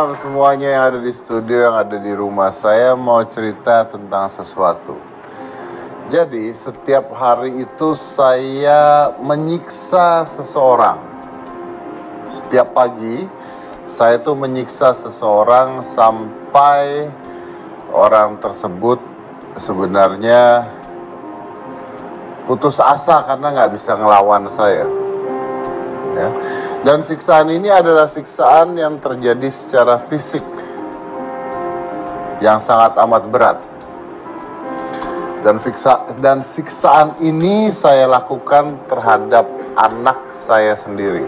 malam semuanya yang ada di studio, yang ada di rumah. Saya mau cerita tentang sesuatu. Jadi setiap hari itu saya menyiksa seseorang. Setiap pagi saya tuh menyiksa seseorang sampai orang tersebut sebenarnya putus asa karena nggak bisa ngelawan saya. Ya. Dan siksaan ini adalah siksaan yang terjadi secara fisik yang sangat amat berat. Dan siksaan ini saya lakukan terhadap anak saya sendiri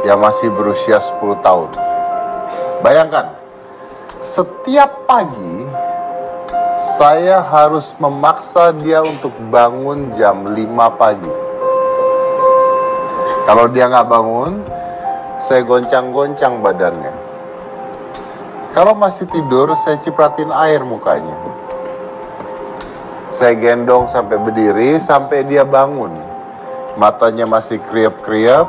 yang masih berusia 10 tahun. Bayangkan, setiap pagi saya harus memaksa dia untuk bangun jam 5 pagi. Kalau dia nggak bangun, saya goncang-goncang badannya. Kalau masih tidur, saya cipratin air mukanya. Saya gendong sampai berdiri, sampai dia bangun. Matanya masih kriap-kriap,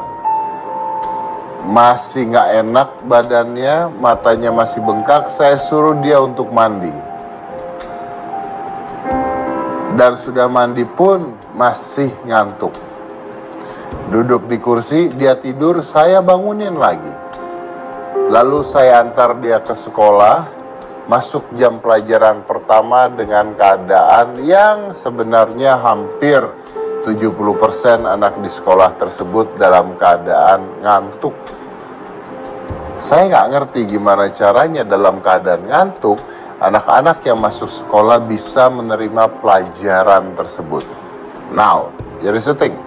masih nggak enak badannya, matanya masih bengkak. Saya suruh dia untuk mandi. Dan sudah mandi pun masih ngantuk. Duduk di kursi, dia tidur, saya bangunin lagi. Lalu saya antar dia ke sekolah, masuk jam pelajaran pertama dengan keadaan yang sebenarnya hampir 70% anak di sekolah tersebut dalam keadaan ngantuk. Saya nggak ngerti gimana caranya dalam keadaan ngantuk, anak-anak yang masuk sekolah bisa menerima pelajaran tersebut. Now, here is the thing.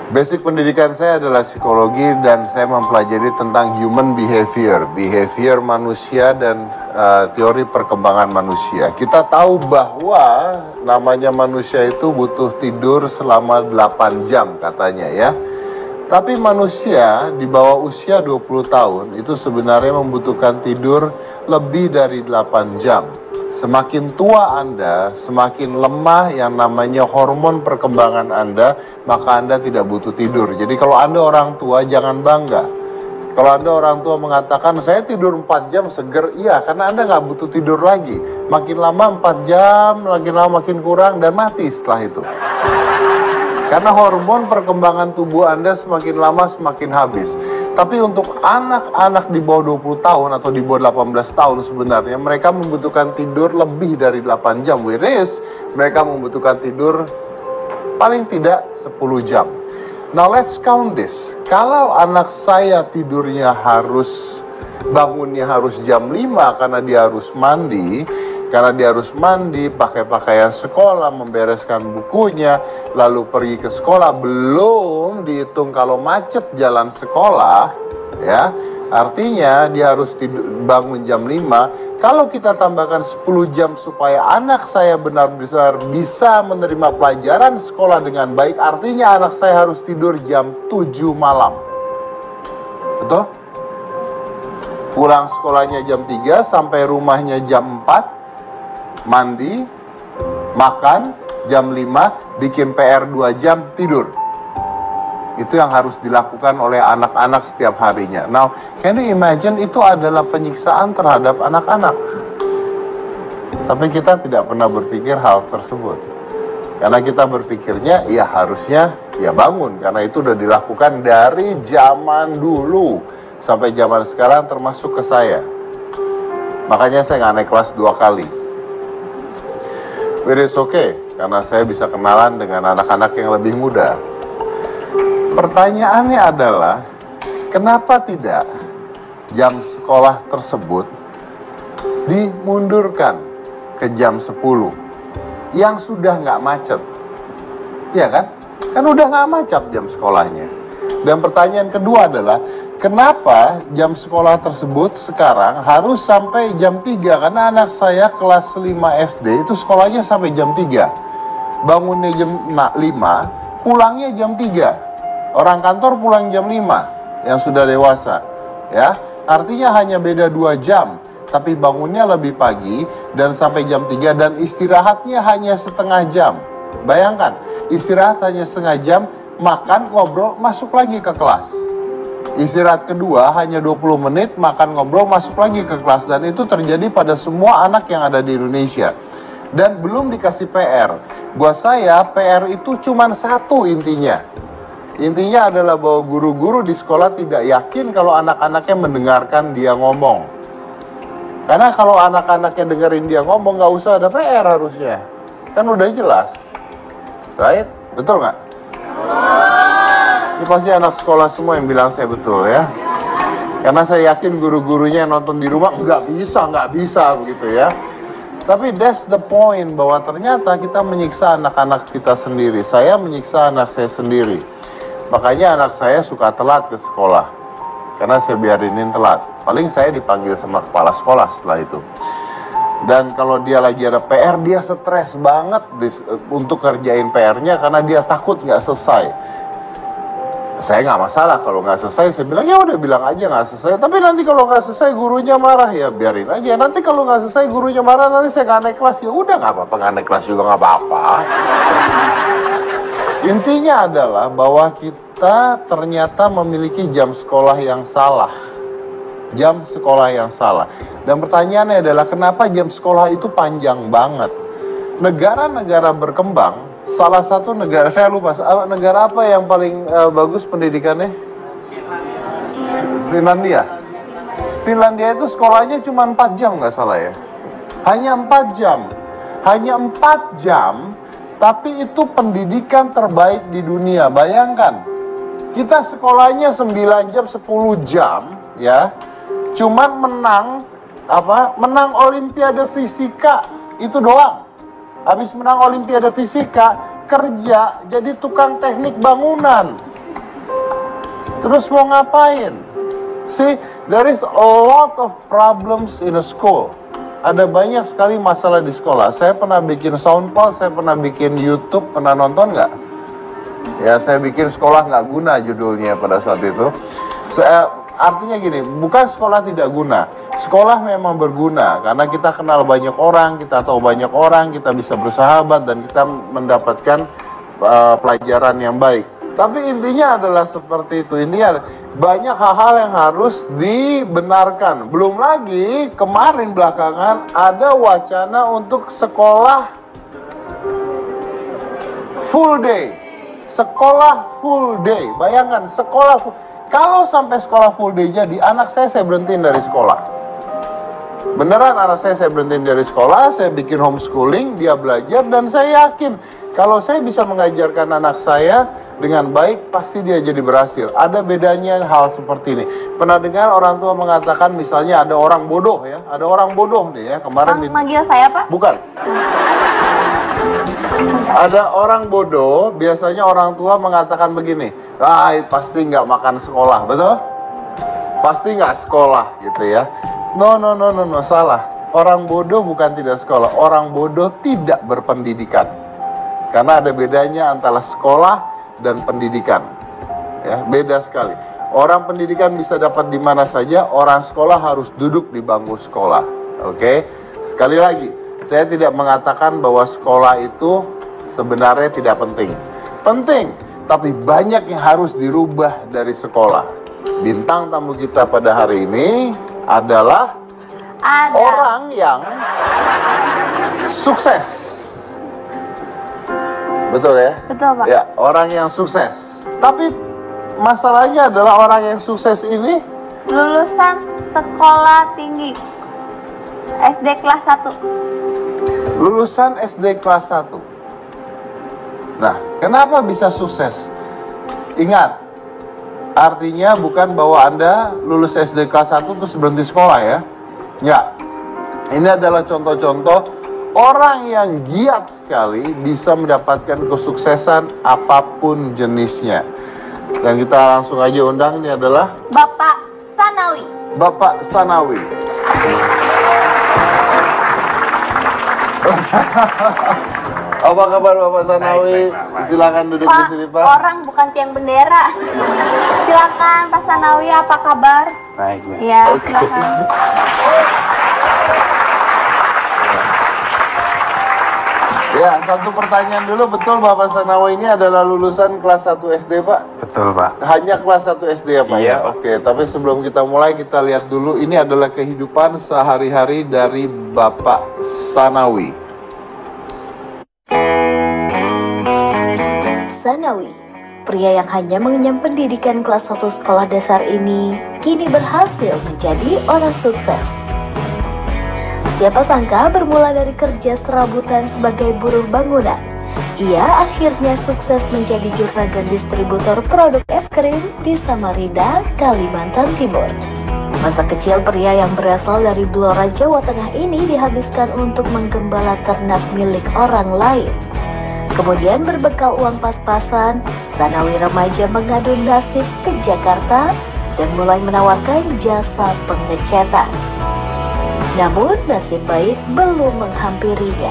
Basic pendidikan saya adalah psikologi dan saya mempelajari tentang human behavior manusia dan teori perkembangan manusia. Kita tahu bahwa namanya manusia itu butuh tidur selama 8 jam katanya ya. Tapi manusia di bawah usia 20 tahun itu sebenarnya membutuhkan tidur lebih dari 8 jam. Semakin tua Anda, semakin lemah yang namanya hormon perkembangan Anda, maka Anda tidak butuh tidur. Jadi kalau Anda orang tua, jangan bangga. Kalau Anda orang tua mengatakan, saya tidur 4 jam seger, iya, karena Anda nggak butuh tidur lagi. Makin lama 4 jam, makin lama makin kurang, dan mati setelah itu. Karena hormon perkembangan tubuh Anda semakin lama semakin habis. Tapi untuk anak-anak di bawah 20 tahun atau di bawah 18 tahun sebenarnya mereka membutuhkan tidur lebih dari 8 jam. Whereas mereka membutuhkan tidur paling tidak 10 jam. Now let's count this. Kalau anak saya tidurnya bangunnya harus jam 5 karena dia harus mandi, pakai pakaian sekolah, membereskan bukunya, lalu pergi ke sekolah, belum dihitung kalau macet jalan sekolah, ya, artinya dia harus bangun jam 5. Kalau kita tambahkan 10 jam supaya anak saya benar-benar bisa menerima pelajaran sekolah dengan baik, artinya anak saya harus tidur jam 7 malam. Betul? Pulang sekolahnya jam 3, sampai rumahnya jam 4, mandi, makan, jam 5, bikin PR 2 jam, tidur. Itu yang harus dilakukan oleh anak-anak setiap harinya. Now, can you imagine itu adalah penyiksaan terhadap anak-anak. Tapi kita tidak pernah berpikir hal tersebut. Karena kita berpikirnya, ya harusnya ya bangun. Karena itu sudah dilakukan dari zaman dulu sampai zaman sekarang termasuk ke saya. Makanya saya nggak naik kelas 2 kali. It is okay, karena saya bisa kenalan dengan anak-anak yang lebih muda. Pertanyaannya adalah, kenapa tidak jam sekolah tersebut dimundurkan ke jam 10 yang sudah nggak macet? Ya kan? Kan udah nggak macet jam sekolahnya. Dan pertanyaan kedua adalah, kenapa jam sekolah tersebut sekarang harus sampai jam 3? Karena anak saya kelas 5 SD itu sekolahnya sampai jam 3. Bangunnya jam 5, pulangnya jam 3. Orang kantor pulang jam 5 yang sudah dewasa. Ya, artinya hanya beda 2 jam. Tapi bangunnya lebih pagi dan sampai jam 3 dan istirahatnya hanya setengah jam. Bayangkan, istirahat hanya setengah jam, makan, ngobrol, masuk lagi ke kelas. Istirahat kedua hanya 20 menit, makan ngobrol, masuk lagi ke kelas. Dan itu terjadi pada semua anak yang ada di Indonesia. Dan belum dikasih PR. Buat saya, PR itu cuma satu intinya. Intinya adalah bahwa guru-guru di sekolah tidak yakin kalau anak-anaknya mendengarkan dia ngomong. Karena kalau anak-anaknya dengerin dia ngomong, nggak usah ada PR harusnya. Kan udah jelas. Right? Betul nggak? Ini pasti anak sekolah semua yang bilang saya betul ya. Karena saya yakin guru-gurunya yang nonton di rumah nggak bisa begitu ya. Tapi that's the point, bahwa ternyata kita menyiksa anak-anak kita sendiri. Saya menyiksa anak saya sendiri. Makanya anak saya suka telat ke sekolah. Karena saya biarinin telat. Paling saya dipanggil sama kepala sekolah setelah itu. Dan kalau dia lagi ada PR, dia stres banget untuk kerjain PR-nya karena dia takut nggak selesai. Saya nggak masalah kalau nggak selesai, saya bilang ya udah bilang aja nggak selesai. Tapi nanti kalau nggak selesai gurunya marah, ya biarin aja. Nanti kalau nggak selesai gurunya marah, nanti saya nggak naik kelas, ya udah nggak apa-apa, nggak naik kelas juga nggak apa-apa. Intinya adalah bahwa kita ternyata memiliki jam sekolah yang salah. Jam sekolah yang salah. Dan pertanyaannya adalah kenapa jam sekolah itu panjang banget? Negara-negara berkembang, salah satu negara, saya lupa, negara apa yang paling bagus pendidikannya? Finlandia. Finlandia itu sekolahnya cuma 4 jam nggak salah ya. Hanya 4 jam. Hanya 4 jam, tapi itu pendidikan terbaik di dunia. Bayangkan, kita sekolahnya 9 jam, 10 jam, ya. Cuman menang Olimpiade Fisika, itu doang. Habis menang Olimpiade Fisika, kerja jadi tukang teknik bangunan. Terus mau ngapain? See, there is a lot of problems in a school. Ada banyak sekali masalah di sekolah. Saya pernah bikin soundpal, saya pernah bikin YouTube, pernah nonton nggak? Ya, saya bikin sekolah nggak guna judulnya pada saat itu. Artinya gini, bukan sekolah tidak guna. Sekolah memang berguna, karena kita kenal banyak orang, kita tahu banyak orang, kita bisa bersahabat, dan kita mendapatkan pelajaran yang baik. Tapi intinya adalah seperti itu. Intinya banyak hal-hal yang harus dibenarkan. Belum lagi, kemarin belakangan ada wacana untuk sekolah full day. Sekolah full day. Bayangkan, sekolah full. Kalau sampai sekolah full day jadi, anak saya berhentiin dari sekolah. Beneran anak saya berhentiin dari sekolah, saya bikin homeschooling, dia belajar, dan saya yakin kalau saya bisa mengajarkan anak saya dengan baik, pasti dia jadi berhasil. Ada bedanya hal seperti ini. Pernah dengar orang tua mengatakan misalnya ada orang bodoh ya, ada orang bodoh nih ya, kemarin manggil saya Pak? Bukan. Ada orang bodoh, biasanya orang tua mengatakan begini, pasti nggak makan sekolah, betul? Pasti nggak sekolah gitu ya. No, salah. Orang bodoh bukan tidak sekolah, orang bodoh tidak berpendidikan. Karena ada bedanya antara sekolah dan pendidikan. Ya, beda sekali. Orang pendidikan bisa dapat di mana saja, orang sekolah harus duduk di bangku sekolah. Oke? Sekali lagi, saya tidak mengatakan bahwa sekolah itu sebenarnya tidak penting. Penting, tapi banyak yang harus dirubah dari sekolah. Bintang tamu kita pada hari ini adalah orang yang sukses. Betul ya? Betul Pak. Ya, orang yang sukses. Tapi masalahnya adalah orang yang sukses ini lulusan sekolah tinggi SD kelas 1. Lulusan SD kelas 1. Nah, kenapa bisa sukses? Ingat, artinya bukan bahwa Anda lulus SD kelas 1 terus berhenti sekolah ya. Enggak. Ini adalah contoh-contoh orang yang giat sekali bisa mendapatkan kesuksesan apapun jenisnya. Dan kita langsung aja undang, ini adalah Bapak Sanawi. Bapak Sanawi. Apa kabar Bapak Sanawi? Silakan duduk di sini Pak. Orang bukan tiang bendera. Silakan Pak Sanawi, apa kabar? Baik, Mbak. Ya, silakan. Ya, satu pertanyaan dulu, betul Bapak Sanawi ini adalah lulusan kelas 1 SD, Pak? Betul, Pak. Hanya kelas 1 SD ya, Pak? Iya, Ya? Pak. Oke, tapi sebelum kita mulai, kita lihat dulu, ini adalah kehidupan sehari-hari dari Bapak Sanawi. Sanawi, pria yang hanya mengenyam pendidikan kelas 1 sekolah dasar ini, kini berhasil menjadi orang sukses. Siapa sangka bermula dari kerja serabutan sebagai buruh bangunan, ia akhirnya sukses menjadi juragan distributor produk es krim di Samarinda, Kalimantan Timur. Masa kecil pria yang berasal dari Blora, Jawa Tengah ini dihabiskan untuk menggembala ternak milik orang lain. Kemudian berbekal uang pas-pasan, Sanawi remaja mengadu nasib ke Jakarta dan mulai menawarkan jasa pengecetan. Namun nasib baik belum menghampirinya.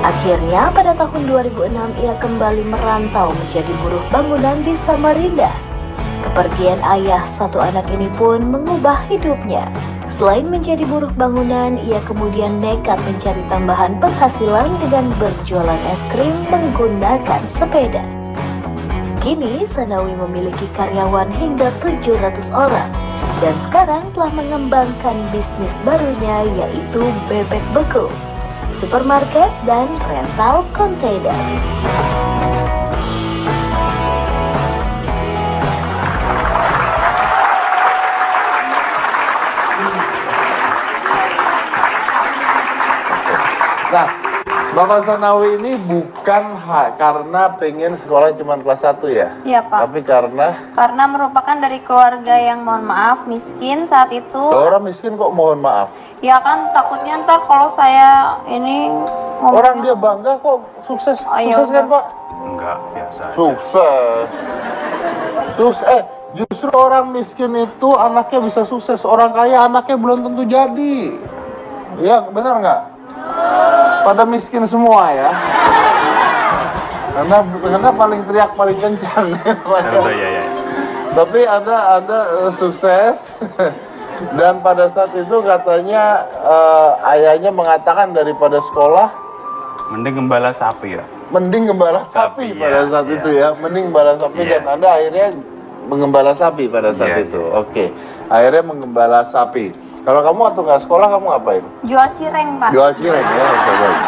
Akhirnya pada tahun 2006 ia kembali merantau menjadi buruh bangunan di Samarinda. Kepergian ayah satu anak ini pun mengubah hidupnya. Selain menjadi buruh bangunan, ia kemudian nekat mencari tambahan penghasilan dengan berjualan es krim menggunakan sepeda. Kini Sanawi memiliki karyawan hingga 700 orang dan sekarang telah mengembangkan bisnis barunya yaitu bebek beku, supermarket dan rental kontainer. Nah, Bapak Sanawi ini bukan karena pengen sekolah cuma kelas 1 ya? Iya, Pak. Tapi karena Merupakan dari keluarga yang mohon maaf miskin saat itu. orang miskin kok mohon maaf. Ya kan takutnya ntar kalau saya ini ngomongnya- Orang dia bangga kok sukses, iya, sukses kan udah. Pak? Enggak, biasa. Sukses. Justru orang miskin itu anaknya bisa sukses, orang kaya anaknya belum tentu jadi. Iya, benar nggak? Pada miskin semua ya. Karena paling teriak paling kencang. Iya. Tapi ada sukses. Dan pada saat itu katanya ayahnya mengatakan daripada sekolah Mending gembala sapi ya. mending gembala sapi Sapi, pada ya, saat iya. itu ya, mending gembala sapi. Iya. Dan Anda akhirnya mengembala sapi pada saat Iya, itu. iya. Oke, akhirnya mengembala sapi. Kalau kamu waktu nggak sekolah kamu ngapain? Jual cireng, Pak. Jual cireng ya, oke, baik.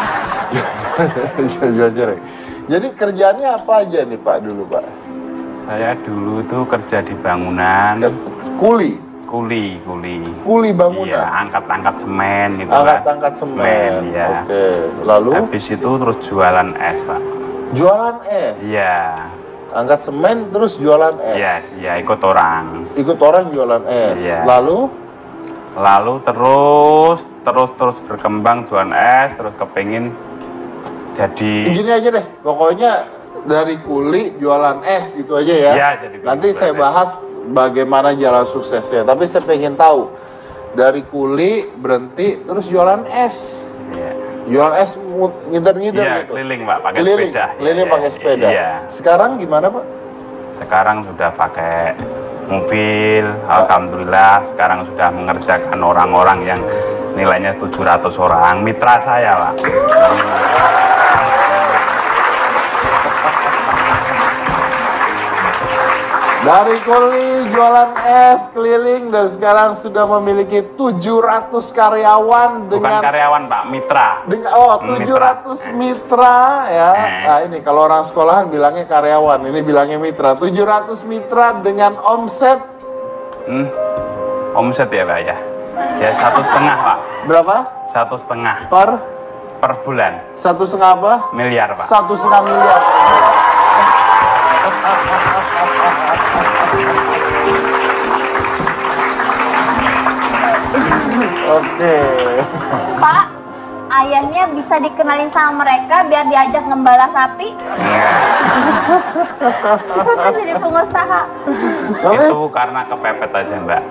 Jual cireng. Jadi kerjaannya apa aja nih Pak dulu Pak? Saya dulu tuh kerja di bangunan, Kuli bangunan. Iya, angkat-angkat semen gitu Angkat-angkat semen. ya. Oke, lalu Habis itu terus jualan es, Pak. jualan es. Iya. Angkat semen terus jualan es. Iya, ikut orang. Ikut orang jualan es. Iya. Lalu terus berkembang jualan es, terus kepengin jadi gini aja deh, pokoknya dari kuli jualan es gitu aja ya. Iya, jadi kuli Nanti jualan saya es. bahas bagaimana jalan suksesnya. Tapi saya pengen tahu dari kuli berhenti terus jualan es. Iya. Jualan es ngider-ngider Iya, gitu. keliling, Pak, pakai Keliling, sepeda. keliling Iya, pakai sepeda. Iya. Sekarang gimana Pak? Sekarang sudah pakai mobil, alhamdulillah. Sekarang sudah mengerjakan orang-orang yang nilainya 700 orang, mitra saya, Pak. Dari kuli jualan es keliling dan sekarang sudah memiliki 700 karyawan Bukan dengan karyawan, Pak, mitra. 700 mitra ya. Nah, ini kalau orang sekolahan bilangnya karyawan, ini bilangnya mitra. 700 mitra dengan omset Omset ya, Pak, ya? Ya 1,5, Pak. berapa? 1,5 per bulan. 1,5 apa? Miliar, Pak. 1,5 miliar. Oke. Pak, ayahnya bisa dikenalin sama mereka biar diajak ngembala sapi. Kita jadi pengusaha. Tapi Itu karena kepepet aja, Mbak.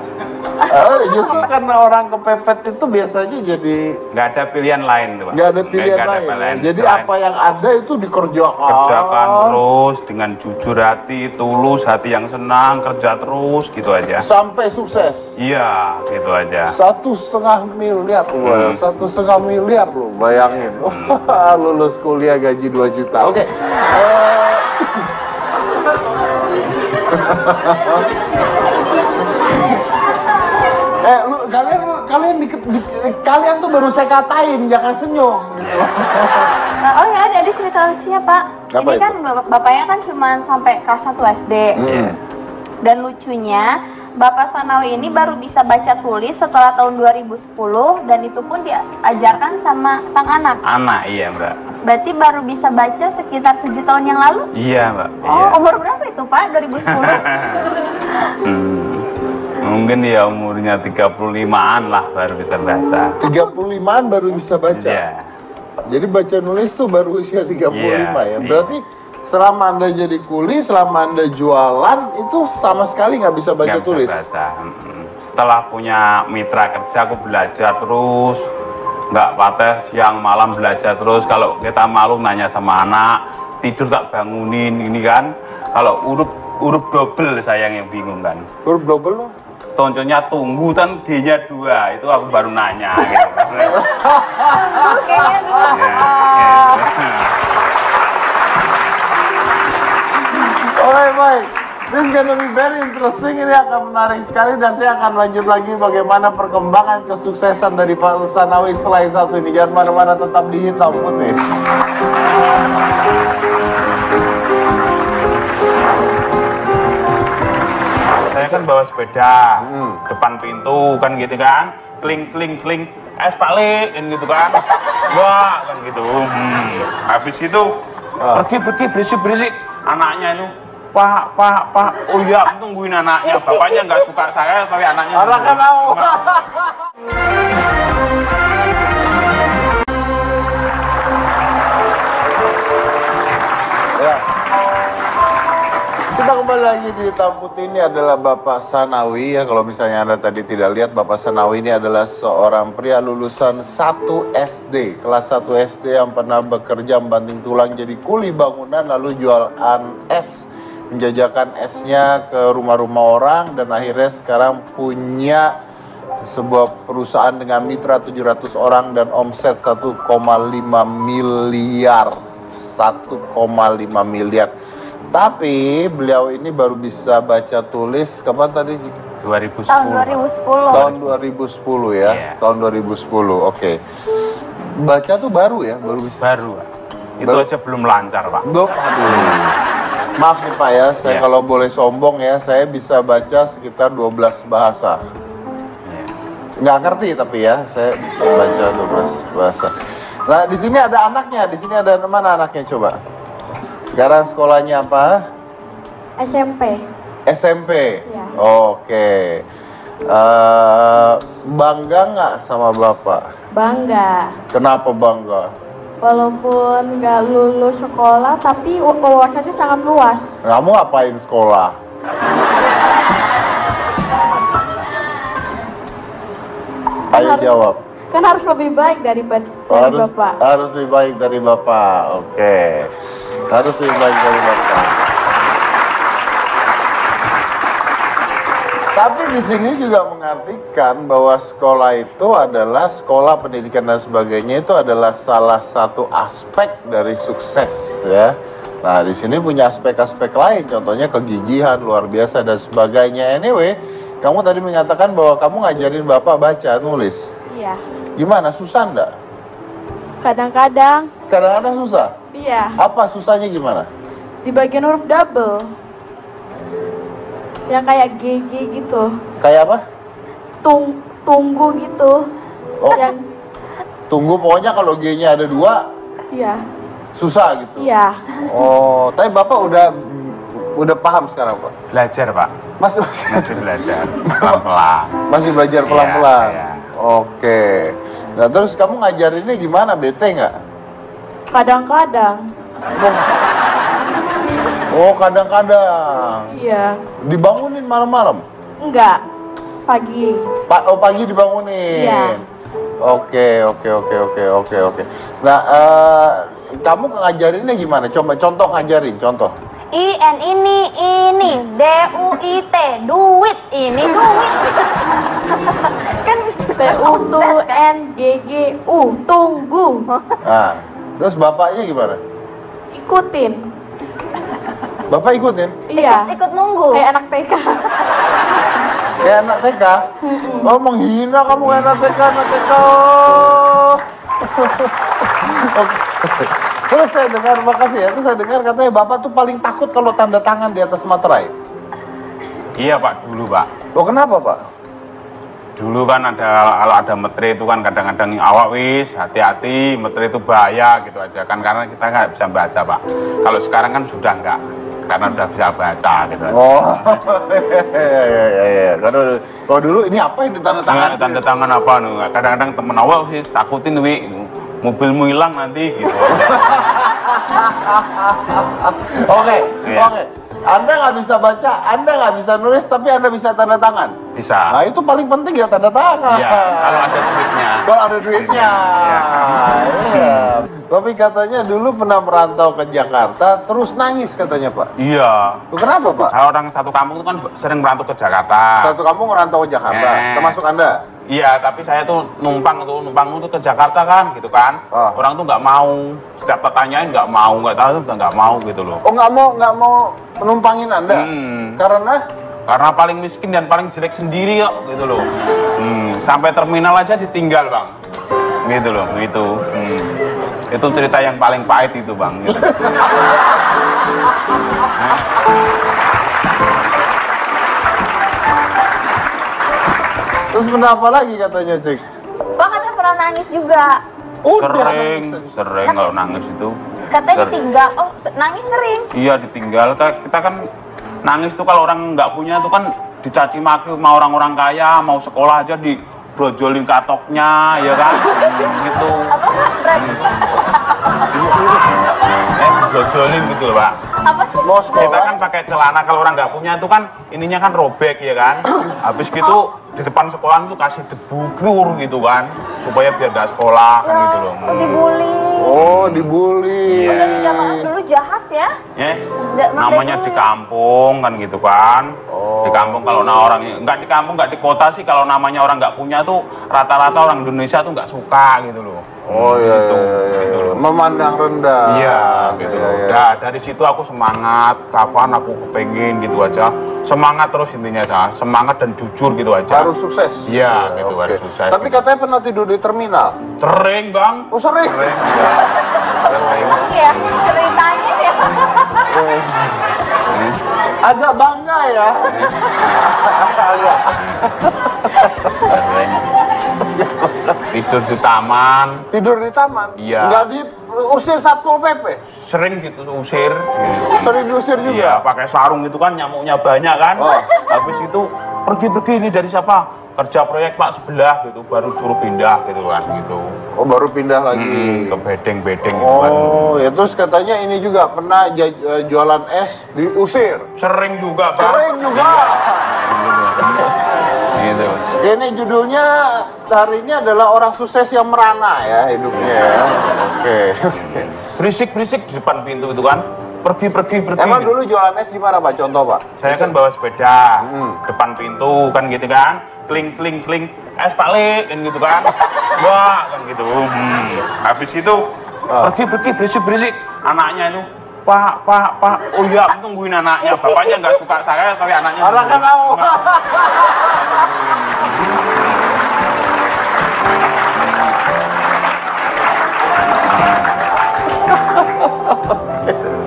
Justru karena orang kepepet itu biasanya jadi Nggak ada pilihan lain tuh, Pak. nggak ada pilihan Nggak ada lain. pilihan Jadi selain apa yang ada itu dikerjakan. kerjakan terus dengan jujur hati, tulus, hati yang senang, kerja terus gitu aja. Sampai sukses. Iya, gitu aja. 1,5 miliar, wah, 1,5 miliar loh, bayangin. Lulus kuliah gaji 2 juta. Oke. Kalian tuh baru saya katain, jangan senyum gitu. Oh ya, ada cerita lucunya, Pak. Apa Ini itu? kan bapaknya kan cuma sampai kelas 1 SD. Dan lucunya, Bapak Sanawi ini baru bisa baca tulis setelah tahun 2010 dan itu pun diajarkan sama sang anak. Anak, iya Mbak. Berarti baru bisa baca sekitar 7 tahun yang lalu? Iya Mbak. Oh, Iya. umur berapa itu, Pak? 2010? Mungkin ya umurnya 35-an lah baru bisa baca. 35-an baru bisa baca. Iya. Jadi baca nulis tuh baru usia 35 ya. Iya. Berarti selama Anda jadi kuli, selama Anda jualan itu sama sekali nggak bisa baca Nggak bisa tulis. baca. Setelah punya mitra kerja aku belajar terus, nggak patah siang malam belajar terus. Kalau kita malu nanya sama anak, tidur tak bangunin ini kan. Kalau huruf double sayang yang bingung kan. Huruf double loh. Tonconnya tunggu kan G-nya 2, itu aku baru nanya gitu. Oke, aduh. Oke, baik. This is gonna be very interesting. Ini akan menarik sekali dan saya akan lanjut lagi bagaimana perkembangan kesuksesan dari Pak Sanawi setelah yang satu ini. Jangan mana-mana, tetap di Hitam Putih. Saya kan bawa sepeda depan pintu kan gitu kan, kling kling kling, balik kan gitu kan, wah kan gitu. Habis itu pergi berisik anaknya itu, pak, oh iya tungguin anaknya, bapaknya nggak suka saya tapi anaknya. Anaknya mau. Ya. Kita kembali lagi di Hitam Putih. Ini adalah Bapak Sanawi ya. Kalau misalnya Anda tadi tidak lihat, Bapak Sanawi ini adalah seorang pria lulusan 1 SD, kelas 1 SD yang pernah bekerja membanting tulang jadi kuli bangunan, lalu jualan es, menjajakan esnya ke rumah-rumah orang, dan akhirnya sekarang punya sebuah perusahaan dengan mitra 700 orang dan omset 1,5 miliar. 1,5 miliar. Tapi beliau ini baru bisa baca tulis kapan tadi? 2010. Tahun 2010. Tahun 2010 ya. Iya. Tahun 2010. Oke. Baca tuh baru ya, baru bisa. Baru, Pak. Itu Baru. aja belum lancar, Pak. Aduh. Maaf nih Pak ya, saya Iya. kalau boleh sombong ya, saya bisa baca sekitar 12 bahasa. Iya. Nggak ngerti tapi ya, saya baca 12 bahasa. Nah, di sini ada anaknya, di sini ada mana anaknya coba? Sekarang sekolahnya apa? SMP. SMP. Iya. Oke. Bangga nggak sama bapak? Bangga. Kenapa bangga? Walaupun nggak lulus sekolah, tapi wawasannya sangat luas. Kamu ngapain sekolah? Ayo harus- jawab. Kan harus lebih baik dari Bapak. Harus lebih baik dari bapak. Oke. Harus lebih baik dari bapak. Tapi di sini juga mengartikan bahwa sekolah itu adalah sekolah pendidikan dan sebagainya itu adalah salah satu aspek dari sukses ya. Nah, di sini punya aspek-aspek lain, contohnya kegigihan luar biasa dan sebagainya. Anyway, kamu tadi menyatakan bahwa kamu ngajarin bapak baca, nulis. Iya. Gimana, susah enggak? Kadang-kadang, Kadang-kadang susah. iya. Apa susahnya gimana? Di bagian huruf double. Yang kayak GG gitu. Kayak apa? Tunggu gitu. Oh, Yang, tunggu pokoknya kalau G-nya ada 2, iya. susah gitu. Iya. Oh, tapi bapak udah paham sekarang pak? Belajar, Pak. Masih Masih belajar pelan-pelan. masih belajar Iya, pelan-pelan. iya. Oke. Nah terus kamu ngajarinnya gimana? Bete nggak? Kadang-kadang. Oh kadang-kadang. Iya. Dibangunin malam-malam. Enggak. pagi. Oh pagi dibangunin. Iya. Oke. Nah, kamu ngajarinnya gimana? Coba contoh ngajarin, contoh. IN ini, DUIT, duit, ini duit. Kan TUNGGU, tunggu. Nah, terus bapaknya gimana? Ikutin. Bapak ikutin? Iya. ikut nunggu. Kayak anak TK. Kayak anak TK? Oh, menghina kamu kayak anak TK. Oke. Terus saya dengar, makasih ya, terus saya dengar katanya Bapak tuh paling takut kalau tanda tangan di atas materai. Iya Pak, dulu Pak. Oh, kenapa Pak? Dulu kan kalau ada metre itu kan kadang-kadang awak wis hati-hati, metre itu bahaya gitu aja kan, karena kita nggak bisa baca Pak. Kalau sekarang kan sudah nggak, karena udah bisa baca gitu aja. Oh, iya. Kalau dulu ini apa yang ditanda tangan? Tanda tangan apa nih? Kadang-kadang temen awak sih takutin wi mobilmu hilang nanti gitu. Oke. Iya. Anda nggak bisa baca, Anda nggak bisa nulis, tapi Anda bisa tanda tangan. Bisa. Nah, itu paling penting ya, tanda tangan. Iya, kalau ada duitnya. Kalau ada duitnya. Iya. Iya. Tapi katanya dulu pernah merantau ke Jakarta, terus nangis katanya Pak. Iya. Kenapa Pak? Kalau orang satu kampung itu kan sering merantau ke Jakarta. Satu kampung merantau ke Jakarta, termasuk Anda? Iya, tapi saya tuh numpang tuh ke Jakarta kan, gitu kan. Oh. Orang tuh nggak mau, setiap tanyain nggak tahu nggak mau gitu loh. Oh, nggak mau menumpangin Anda? Karena? Karena paling miskin dan paling jelek sendiri kok, gitu loh. Sampai terminal aja ditinggal bang, gitu loh, itu. Itu cerita yang paling pahit itu bang. Gitu. Terus kenapa lagi katanya Cik? Bang katanya pernah nangis juga. Sering kalau nangis itu. Katanya ditinggal. Oh, nangis sering. Iya ditinggal. Kita kan nangis tuh kalau orang nggak punya tuh kan dicaci maki sama orang-orang kaya, mau sekolah aja dibrojolin katoknya, ya kan? Gitu. Apa Kak? Berarti Brojolin gitu loh Pak. apa sih? Mau Kita sekolah? kan pakai celana, kalau orang nggak punya itu kan ininya kan robek ya kan. Habis gitu di depan sekolah tuh kasih debu glur gitu kan, supaya biar nggak sekolah kan gitu loh. Oh, dibully. Oh, dibully. Iya. Zaman dulu jahat ya. Namanya di kampung kan gitu kan. Oh. Di kampung kalau orang nggak di kampung nggak di kota sih, kalau namanya orang nggak punya tuh rata-rata orang Indonesia tuh nggak suka gitu loh. Oh iya, Gitu, iya. gitu loh. Memandang rendah. Iya, gitu. Iya, iya. Nah, dari situ aku semangat. Kapan aku kepengen gitu aja. Semangat terus intinya saya. Semangat dan jujur gitu aja. Harus sukses. Iya, gitu, oke. harus sukses. Tapi katanya pernah tidur di terminal. Sering bang. Oh, sering. Sering. Ya. Sering. Iya, ceritanya ya. Agak bangga ya. Agak. Sering. Tidur di taman. Tidur di taman. Iya. Nggak diusir Satpol PP. Sering gitu usir. Sering diusir Iya, juga. pakai sarung gitu kan, nyamuknya banyak kan. Oh. Habis itu pergi ini dari siapa? Kerja proyek Pak sebelah gitu, baru suruh pindah gitu kan gitu. Oh, baru pindah lagi. Ke bedeng-bedeng gitu kan. Oh, ya terus katanya ini juga pernah jualan es diusir. Sering juga, Pak. Sering juga. Gitu. Ini judulnya hari ini adalah orang sukses yang merana ya hidupnya ya. Oke. Berisik-berisik di depan pintu itu kan. Pergi. Emang dulu jualan es gimana Pak? Contoh Pak. Saya kan bawa sepeda depan pintu kan gitu kan. Kling, es balik kan gitu kan. Wah, kan gitu. Habis itu pergi berisik. Anaknya itu Pak, oh iya, tungguin anaknya. Bapaknya nggak suka saya, tapi anaknya. Anaknya mau.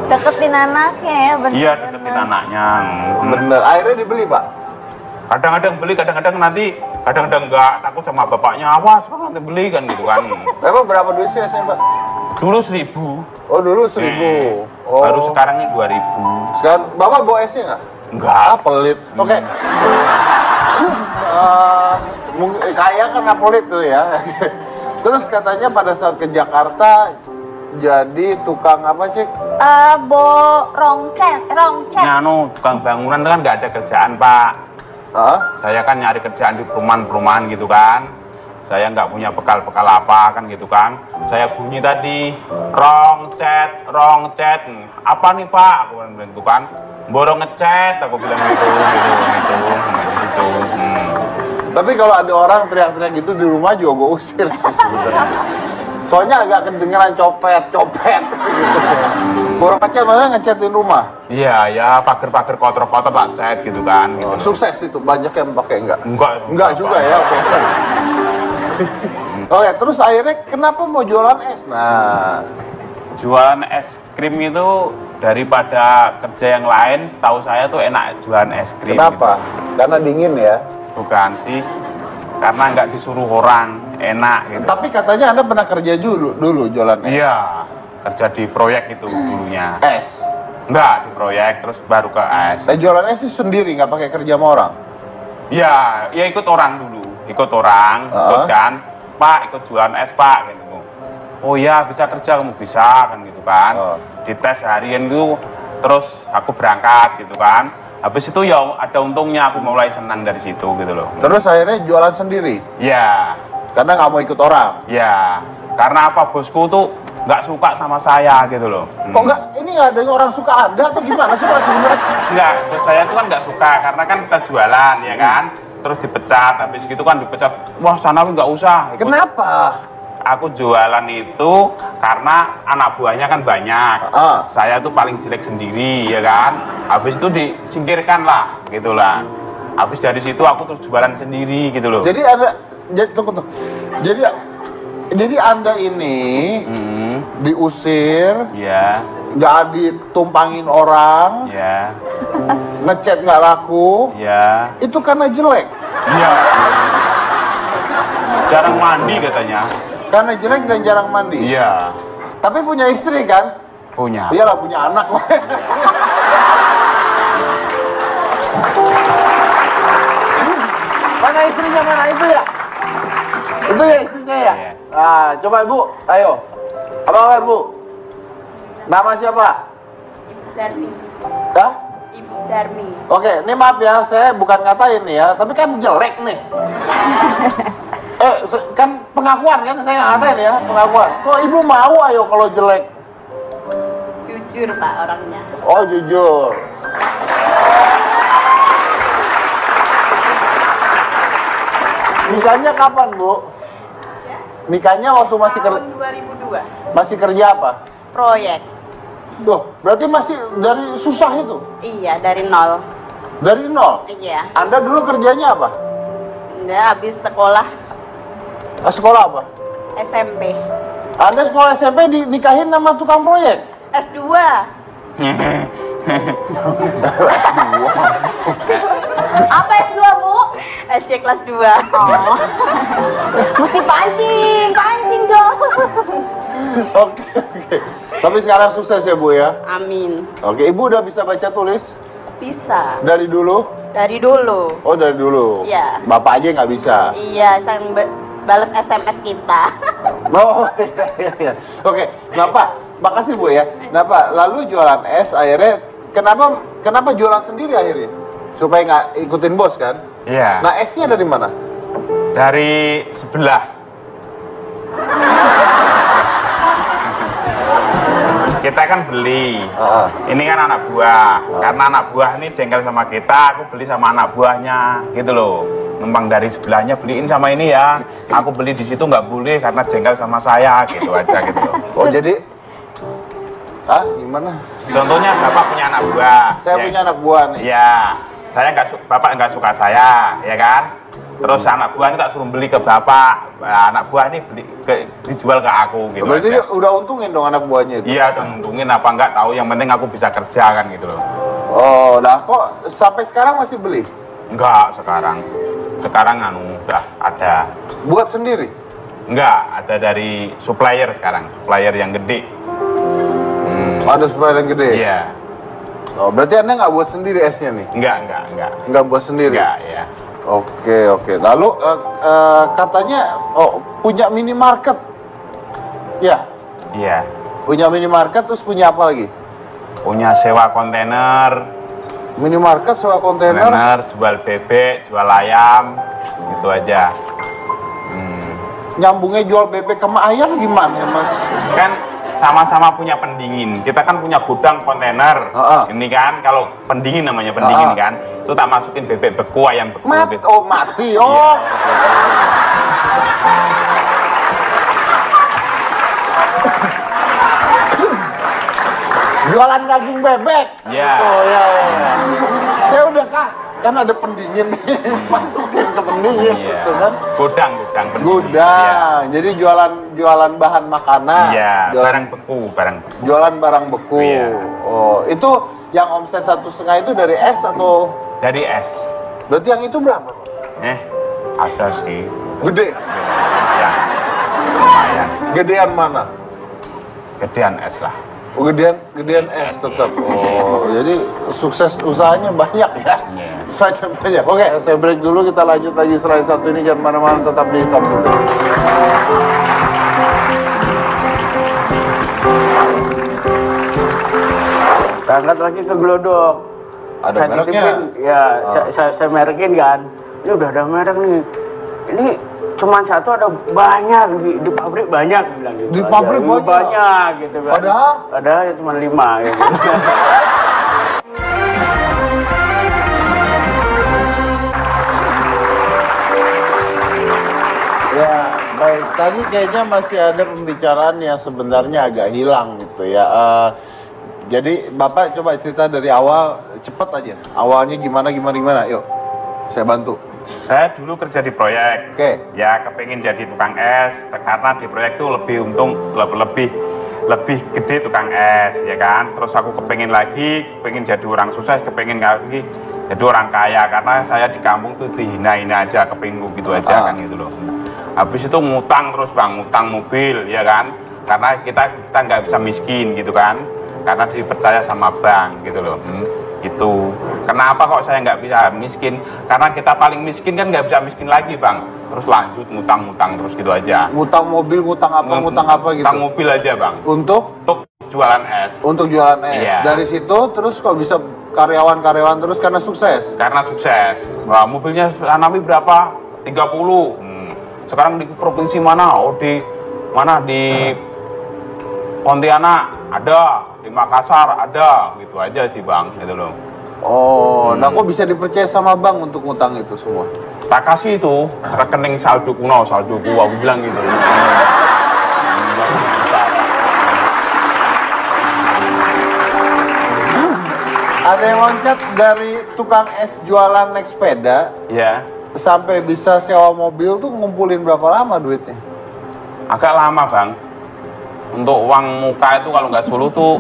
Deketin anaknya ya, bener. Iya, deketin anaknya. Bener. Akhirnya dibeli Pak. Kadang-kadang beli, kadang-kadang enggak. Takut sama bapaknya, awas kalau nanti beli kan gitu kan. Emang berapa duit sih esnya Pak? Dulu 1.000. Oh dulu 1.000. Oh. Baru sekarang ini 2.000. Sekarang Bapak bawa esnya nggak? Enggak. Ah, pelit. Oke. Mungkin kaya karena pelit tuh ya. Terus katanya pada saat ke Jakarta jadi tukang apa Cik? Rongcet. Tukang bangunan kan nggak ada kerjaan Pak. Saya kan nyari kerjaan di perumahan-perumahan gitu kan. Saya nggak punya bekal-bekal apa kan gitu kan. Saya bunyi tadi, wrong chat. Apa nih Pak? Aku bilang gitu kan. Borong ngechat, aku bilang gitu. Tapi kalau ada orang teriak-teriak gitu di rumah juga gue usir sih sebenarnya. Soalnya agak kedengeran copet gitu. Borong ngechat maksudnya ngechatin rumah? Iya, ya pagar-pagar kotor-kotor tak chat gitu kan. Gitu. Sukses itu, banyak yang pakai enggak? Enggak juga ya, oke. Oke, terus akhirnya kenapa mau jualan es? Nah, jualan es krim itu daripada kerja yang lain, setahu saya tuh enak jualan es krim. kenapa? Gitu. Karena dingin ya? Bukan sih, karena nggak disuruh orang, enak gitu. Tapi katanya Anda pernah kerja dulu jualan es? Iya, kerja di proyek itu dulunya. Es? Enggak, di proyek, terus baru ke es. Saya jualan es sih sendiri, nggak pakai kerja sama orang? Iya, ya ikut orang dulu. Ikut kan. Pak, ikut jualan es Pak, gitu. Oh iya, bisa kerja, kamu bisa, kan gitu kan. Dites harian itu, terus aku berangkat gitu kan. Habis itu ya ada untungnya, aku mulai senang dari situ gitu loh. Terus akhirnya jualan sendiri? Iya. Karena nggak mau ikut orang? Iya. Karena apa, bosku tuh nggak suka sama saya gitu loh. Kok nggak, ini nggak ada orang suka Anda atau gimana sih Pak sebenarnya? Enggak, bos saya tuh kan nggak suka, karena kan kita jualan ya kan. Terus dipecat, habis gitu kan dipecat. Wah, Sanawi nggak usah. Kenapa? Aku jualan itu karena anak buahnya kan banyak. Saya tuh paling jelek sendiri ya kan. Habis itu disingkirkan lah, gitulah. Habis dari situ aku terus jualan sendiri gitu loh. Jadi tunggu. Jadi Anda ini diusir, ya, nggak ditumpangin orang, ya, ngechat nggak laku, ya. itu karena jelek. Iya. Jarang mandi katanya. Karena jelek dan jarang mandi. Iya. Tapi punya istri kan? Punya. Iyalah, punya anak. Mana istrinya, mana itu ya? Itu ya istrinya ya? Iya. Ah, coba Ibu, ayo. Apa kabar Bu? Nama siapa? Ibu Jarmi. Hah? Ibu Jarmi. Oke, ini maaf ya, saya bukan ngatain nih ya, tapi kan jelek nih. Kan pengakuan kan, saya nggak ngatain ya, pengakuan. Kok Ibu mau ayo kalau jelek? Jujur Pak orangnya. Oh, jujur. Nikahnya kapan, Bu? Nikahnya waktu masih Tahun 2002. masih kerja apa? Proyek. Tuh, berarti masih dari susah itu? Iya, dari nol. Dari nol? Iya. Anda dulu kerjanya apa? Udah habis sekolah Sekolah apa? SMP. Anda sekolah SMP dinikahin sama tukang proyek? S2. Apa S2 Bu? SD kelas 2. Oh. Mesti pancing dong. Oke. Tapi sekarang sukses ya Bu ya? Amin. Oke, Ibu udah bisa baca tulis? Bisa. Dari dulu? Dari dulu. Oh, dari dulu? Iya. Bapak aja nggak bisa? Iya, sang balas SMS kita. Oh, iya. Oke, nah Pak, makasih Bu ya. Nah Pak, lalu jualan es akhirnya, kenapa jualan sendiri akhirnya? Supaya nggak ikutin bos kan? Iya. Nah, esnya dari mana? Dari sebelah. Kita kan beli. Ini kan anak buah. Karena anak buah ini jengkel sama kita, aku beli sama anak buahnya, gitu loh. Numpang dari sebelahnya beliin sama ini ya. Aku beli di situ nggak boleh karena jengkel sama saya, gitu aja gitu loh. Oh, jadi gimana? Contohnya Bapak punya anak buah. Saya punya anak buah nih. Iya. Bapak nggak suka saya, ya kan? Terus anak buah ini tak suruh beli ke Bapak. Nah, anak buah ini dijual ke aku gitu. Berarti aja. dia udah untungin dong anak buahnya itu? Iya, udah untungin apa enggak tahu, yang penting aku bisa kerja kan gitu loh. Oh, nah kok sampai sekarang masih beli? Enggak, sekarang udah ada. Buat sendiri? Enggak, ada dari supplier sekarang, supplier yang gede. Ada supplier yang gede? Iya. Oh, berarti Anda nggak buat sendiri esnya nih? Enggak. Nggak buat sendiri? Enggak, ya. Oke. Lalu katanya punya minimarket? Ya? Iya. Punya minimarket, terus punya apa lagi? Punya sewa kontainer. Minimarket sewa kontainer. Kontainer, jual bebek, jual ayam, gitu aja. Nyambungnya jual bebek sama ayam gimana Mas? Kan sama-sama punya pendingin. Kita kan punya gudang kontainer. Ini kan kalau pendingin namanya pendingin kan. Itu tak masukin bebek beku, ayam beku. Gitu. Mati. Oh. Jualan daging bebek. Iya. Oh ya. Saya udah kan ada pendingin masukin ke pendingin gitu kan. Gudang pendingin. Gudang. Jadi jualan bahan makanan. Iya, barang beku. Jualan barang beku. Iya. Oh, itu yang omset 1,5 itu dari es atau dari es. berarti yang itu berapa? Ada sih. Gede. Ya. Lumayan. Gedean mana? Gedean es lah. Oh, gedean es tetap. Oh, jadi sukses usahanya banyak ya. Iya. Usahanya banyak. Oke, saya break dulu, kita lanjut lagi setelah satu ini, jangan mana-mana, tetap di Hitam Putih. Berangkat lagi ke Glodok. Ada Saya mereknya? titipin, ya, saya merekin kan. Ini udah ada merek nih. Ini cuma satu, ada banyak di pabrik banyak bilang gitu. Di pabrik banyak gitu kan. Padahal ya cuma 5 gitu. Ya, baik. Tadi kayaknya masih ada pembicaraan yang sebenarnya agak hilang gitu ya. Jadi Bapak coba cerita dari awal, cepet aja. Awalnya gimana. Yuk, saya bantu. Saya dulu kerja di proyek. Oke. Ya, kepengin jadi tukang es karena di proyek itu lebih untung, lebih gede tukang es, ya kan. Terus aku kepengin jadi orang sukses, kepengin lagi jadi orang kaya karena saya di kampung tuh dihina-hina aja, kepengin gitu aja kan gitu loh. Habis itu ngutang terus Bang, ngutang mobil, ya kan. Karena kita nggak bisa miskin gitu kan. Karena dipercaya sama bank gitu loh. Gitu. Kenapa kok saya nggak bisa miskin? Karena kita paling miskin kan nggak bisa miskin lagi Bang. Terus lanjut ngutang terus gitu aja. Ngutang mobil, ngutang apa gitu? Ngutang mobil aja Bang. Untuk jualan es. Untuk jualan es. Iya. Dari situ terus kok bisa karyawan terus karena sukses? Karena sukses. Wah, mobilnya Anawi berapa? 30. Sekarang di provinsi mana? Di Pontianak ada, di Makassar ada, gitu aja sih Bang, gitu loh. Oh, nah kok bisa dipercaya sama bank untuk ngutang itu semua? Tak kasih itu rekening saldo kuno, saldoku, aku bilang gitu. Ada yang loncat dari tukang es jualan naik sepeda, Ya, sampai bisa sewa mobil tuh ngumpulin berapa lama duitnya? agak lama Bang. Untuk uang muka itu kalau nggak Solo tuh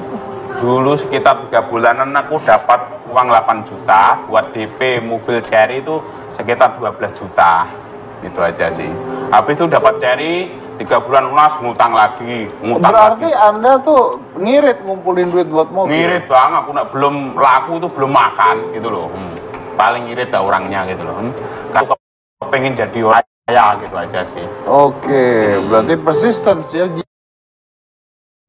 dulu sekitar 3 bulanan aku dapat uang 8 juta, buat DP mobil Cherry itu sekitar 12 juta. Gitu aja sih. Habis itu dapat Cherry 3 bulan lunas, ngutang lagi. Berarti Anda tuh ngirit ngumpulin duit buat mobil? Ngirit Bang, aku belum laku itu belum makan gitu loh. Paling ngirit dah orangnya gitu loh. Aku pengen jadi orang kaya gitu aja sih. Oke, berarti persistence ya.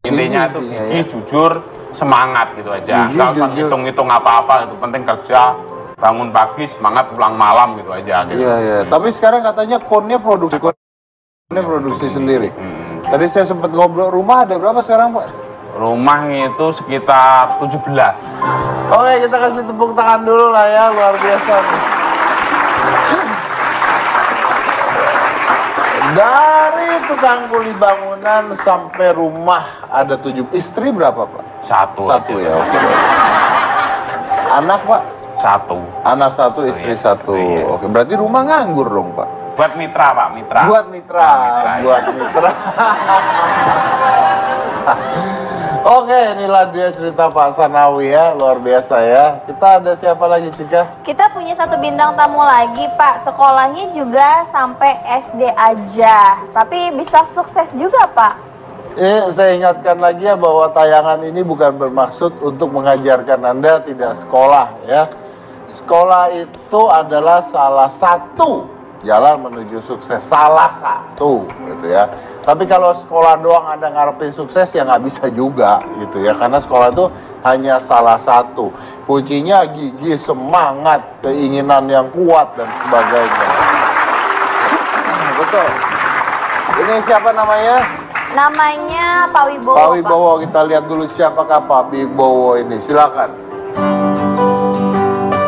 Intinya itu gigih, jujur, semangat gitu aja. Gigih, Nggak usah jujur. ngitung-ngitung apa-apa, itu penting kerja, bangun pagi, semangat, pulang malam gitu aja. Gitu. Iya. Tapi sekarang katanya konnya produksi sendiri. Tadi saya sempat ngobrol, rumah ada berapa sekarang Pak? Rumah itu sekitar 17. Oke, kita kasih tepuk tangan dulu lah ya, luar biasa nih. Dari tukang kuli bangunan sampai rumah ada 7 istri berapa Pak? Satu Ya, aja. oke. Anak Pak? Satu. Anak 1, istri 1. Iya. Oke, berarti rumah nganggur dong Pak? Buat mitra Pak, mitra. Buat mitra. Oke, inilah dia cerita Pak Sanawi ya, luar biasa ya. Kita ada siapa lagi Cika? Kita punya satu bintang tamu lagi Pak, sekolahnya juga sampai SD aja, tapi bisa sukses juga Pak. Saya ingatkan lagi ya bahwa tayangan ini bukan bermaksud untuk mengajarkan Anda tidak sekolah ya. Sekolah itu adalah salah satu jalan menuju sukses, salah satu gitu ya. Tapi kalau sekolah doang Anda ngarepin sukses ya nggak bisa juga gitu ya, karena sekolah itu hanya salah satu. Kuncinya gigi, semangat, keinginan yang kuat dan sebagainya. Betul. Ini siapa namanya? Namanya Pak Wibowo. Pak Wibowo, kita lihat dulu siapakah Pak Wibowo ini. Silakan.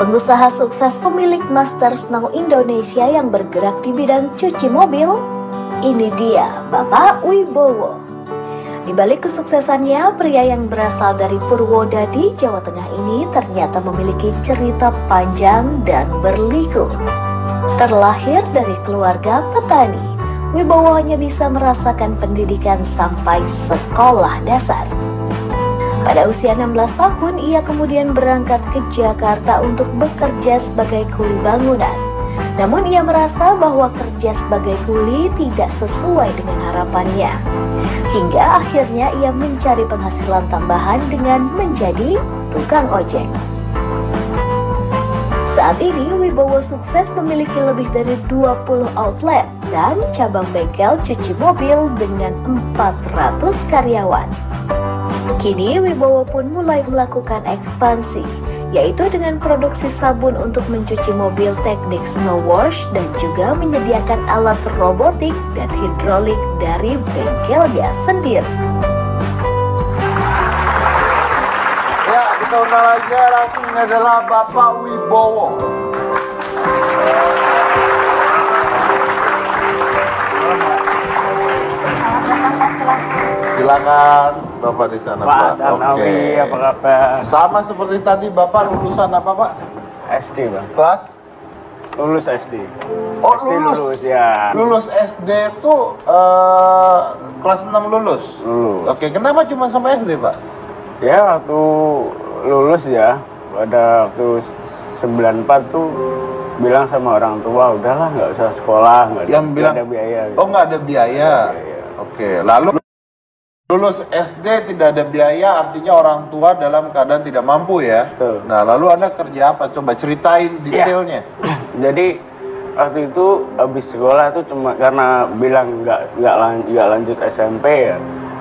Pengusaha sukses pemilik Master Snow Indonesia yang bergerak di bidang cuci mobil. Ini dia, Bapak Wibowo. Di balik kesuksesannya, pria yang berasal dari Purwodadi, Jawa Tengah ini ternyata memiliki cerita panjang dan berliku. Terlahir dari keluarga petani, Wibowo hanya bisa merasakan pendidikan sampai sekolah dasar. Pada usia 16 tahun, ia kemudian berangkat ke Jakarta untuk bekerja sebagai kuli bangunan. Namun ia merasa bahwa kerja sebagai kuli tidak sesuai dengan harapannya. Hingga akhirnya ia mencari penghasilan tambahan dengan menjadi tukang ojek. Saat ini Wibowo sukses memiliki lebih dari 20 outlet dan cabang bengkel cuci mobil dengan 400 karyawan. Kini Wibowo pun mulai melakukan ekspansi, yaitu dengan produksi sabun untuk mencuci mobil teknik snow wash dan juga menyediakan alat robotik dan hidrolik dari bengkelnya sendiri. Ya, kita undang aja langsung, ini adalah Bapak Wibowo. Silakan Bapak di sana, Pak. Oke. Apa kabar? Sama seperti tadi, Bapak lulusan apa, Pak? SD, Bang. Kelas? Lulus SD. Oh, SD lulus. ya. Lulus SD itu kelas 6 lulus. Lulus. Oke, kenapa cuma sampai SD, Pak? Ya, waktu lulus ya, pada waktu 94 tuh bilang sama orang tua, udahlah nggak usah sekolah, nggak ada biaya. Gitu. Oh, nggak ada biaya. Oke, lalu lulus SD tidak ada biaya, artinya orang tua dalam keadaan tidak mampu ya. Betul. Nah, lalu Anda kerja apa? Coba ceritain detailnya. Jadi waktu itu habis sekolah tuh cuma karena bilang nggak lanjut SMP ya,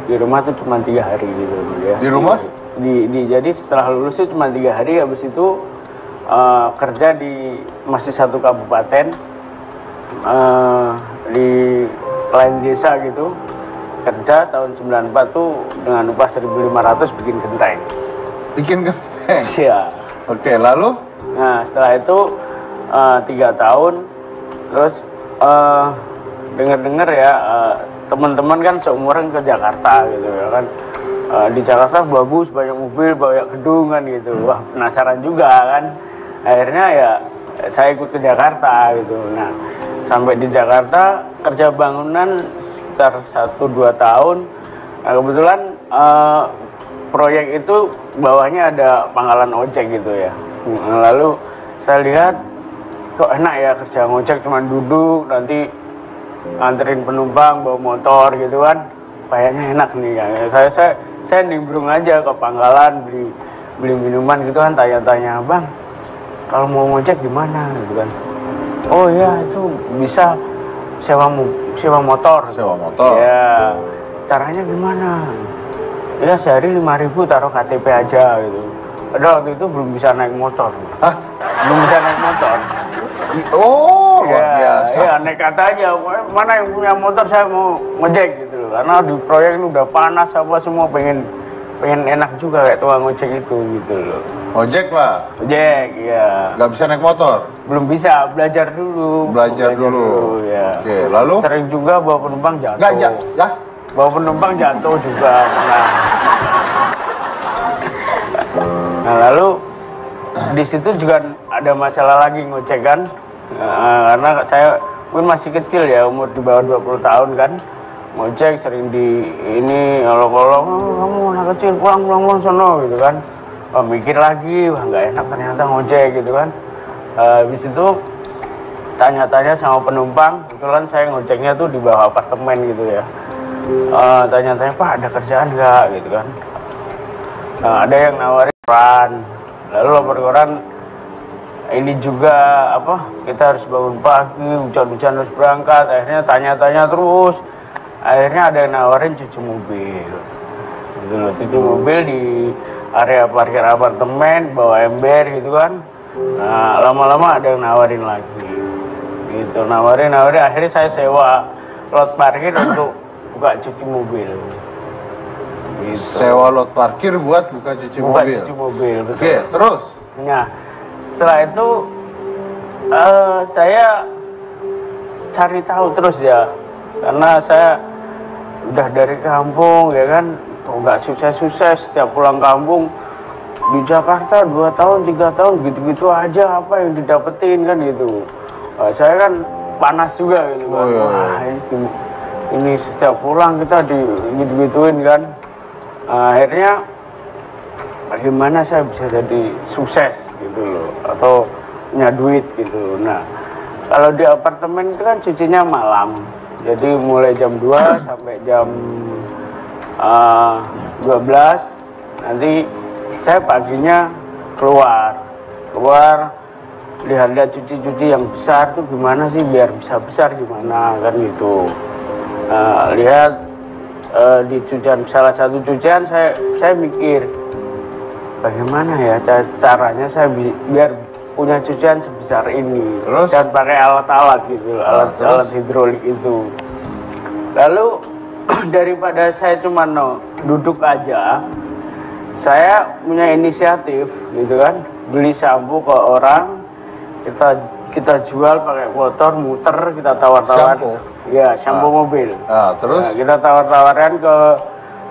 di rumah tuh cuma 3 hari gitu ya. Di rumah? Jadi setelah lulus tuh cuma 3 hari, habis itu kerja di masih satu kabupaten di lain desa gitu. Kerja tahun 94 tuh dengan upah 1.500 bikin genteng. Bikin genteng? Iya. Oke, lalu? Nah, setelah itu 3 tahun, terus dengar-dengar ya, teman-teman kan seumuran ke Jakarta gitu ya kan. Di Jakarta bagus, banyak mobil, banyak gedung kan gitu. Wah, penasaran juga kan. Akhirnya ya saya ikut ke Jakarta gitu. Nah, sampai di Jakarta kerja bangunan sekitar 1-2 tahun. Nah, kebetulan proyek itu bawahnya ada pangkalan ojek gitu ya. Lalu saya lihat kok enak ya kerja ngojek, cuman duduk nanti nganterin penumpang bawa motor gitu kan, kayaknya enak nih kan. Saya nimbrung aja ke pangkalan beli minuman gitu kan, tanya-tanya, bang kalau mau ngojek gimana gitu kan. Oh ya itu bisa sewa motor. Sewa motor. Ya, caranya gimana? Ya sehari 5.000 taruh KTP aja gitu. Padahal waktu itu belum bisa naik motor. Hah? Belum bisa naik motor. Oh, luar biasa. Ya nekat aja. Mana yang punya motor saya mau ngejek gitu loh. Karena di proyek ini udah panas apa semua, pengen enak juga kayak tukang ojek itu gitu loh. Ojek lah. Ojek, ya. Nggak bisa naik motor? Belum bisa, belajar dulu. Belajar dulu. Ya. Oke, lalu? Sering juga bawa penumpang jatuh. Nggak, ya? Bawa penumpang jatuh juga. Nah, lalu di situ juga ada masalah lagi ngojek kan. Karena saya pun masih kecil ya, umur di bawah 20 tahun kan. Ngojek sering di ini olok-olok, kamu anak kecil pulang sono gitu kan. Mikir lagi, wah nggak enak ternyata ngojek gitu kan. Habis itu tanya-tanya sama penumpang, kebetulan saya ngojeknya tuh di bawah apartemen gitu ya. Tanya-tanya, Pak ada kerjaan nggak gitu kan. Ada yang nawarin koran, lalu lapor koran ini juga apa, kita harus bangun pagi, hujan-hujan harus berangkat. Akhirnya tanya-tanya terus, akhirnya ada yang nawarin cuci mobil gitu loh. Cuci mobil di area parkir apartemen, bawa ember gitu kan. Nah, lama-lama ada yang nawarin lagi gitu, nawarin akhirnya saya sewa lot parkir untuk buka cuci mobil gitu. Sewa lot parkir buat buka cuci mobil. Cuci mobil, betul. Oke, terus? Nah, setelah itu saya cari tahu terus ya, karena saya udah dari kampung ya kan, nggak sukses-sukses, setiap pulang kampung di Jakarta 2 tahun 3 tahun gitu-gitu aja, apa yang didapetin kan gitu. Saya kan panas juga gitu kan. Wah, ini setiap pulang kita gitu-gituin kan. Akhirnya bagaimana saya bisa jadi sukses gitu loh, atau punya duit gitu. Nah, kalau di apartemen itu kan cucinya malam, jadi mulai jam 2 sampai jam 12. Nanti saya paginya keluar lihat cuci-cuci yang besar tuh gimana sih, biar bisa besar gimana kan gitu. Lihat di salah satu cucian saya mikir bagaimana ya caranya saya biar punya cucian sebesar ini. Terus? Dan pakai alat-alat gitu, alat hidrolik itu. Lalu daripada saya cuma duduk aja, saya punya inisiatif gitu kan, beli sampo ke orang, kita jual pakai motor, muter, kita tawar-tawar. Sampo? Ya, sampo mobil. Terus? Nah, kita tawar-tawaran ke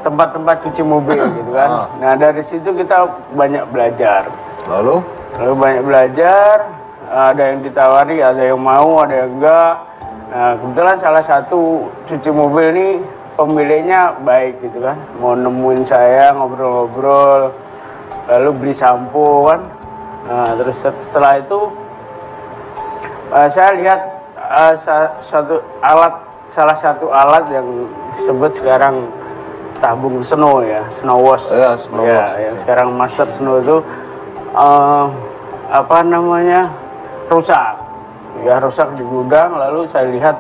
tempat-tempat cuci mobil gitu kan. Nah, dari situ kita banyak belajar. Lalu Banyak belajar, ada yang ditawari, ada yang mau, ada yang enggak. Nah, kebetulan salah satu cuci mobil ini pemiliknya baik gitu kan, mau nemuin saya, ngobrol-ngobrol, lalu beli sampo kan. Nah, terus setelah itu saya lihat salah satu alat yang disebut sekarang tabung snow ya, snow wash. Ya, snow wash. Yang sekarang master snow itu rusak di gudang. Lalu saya lihat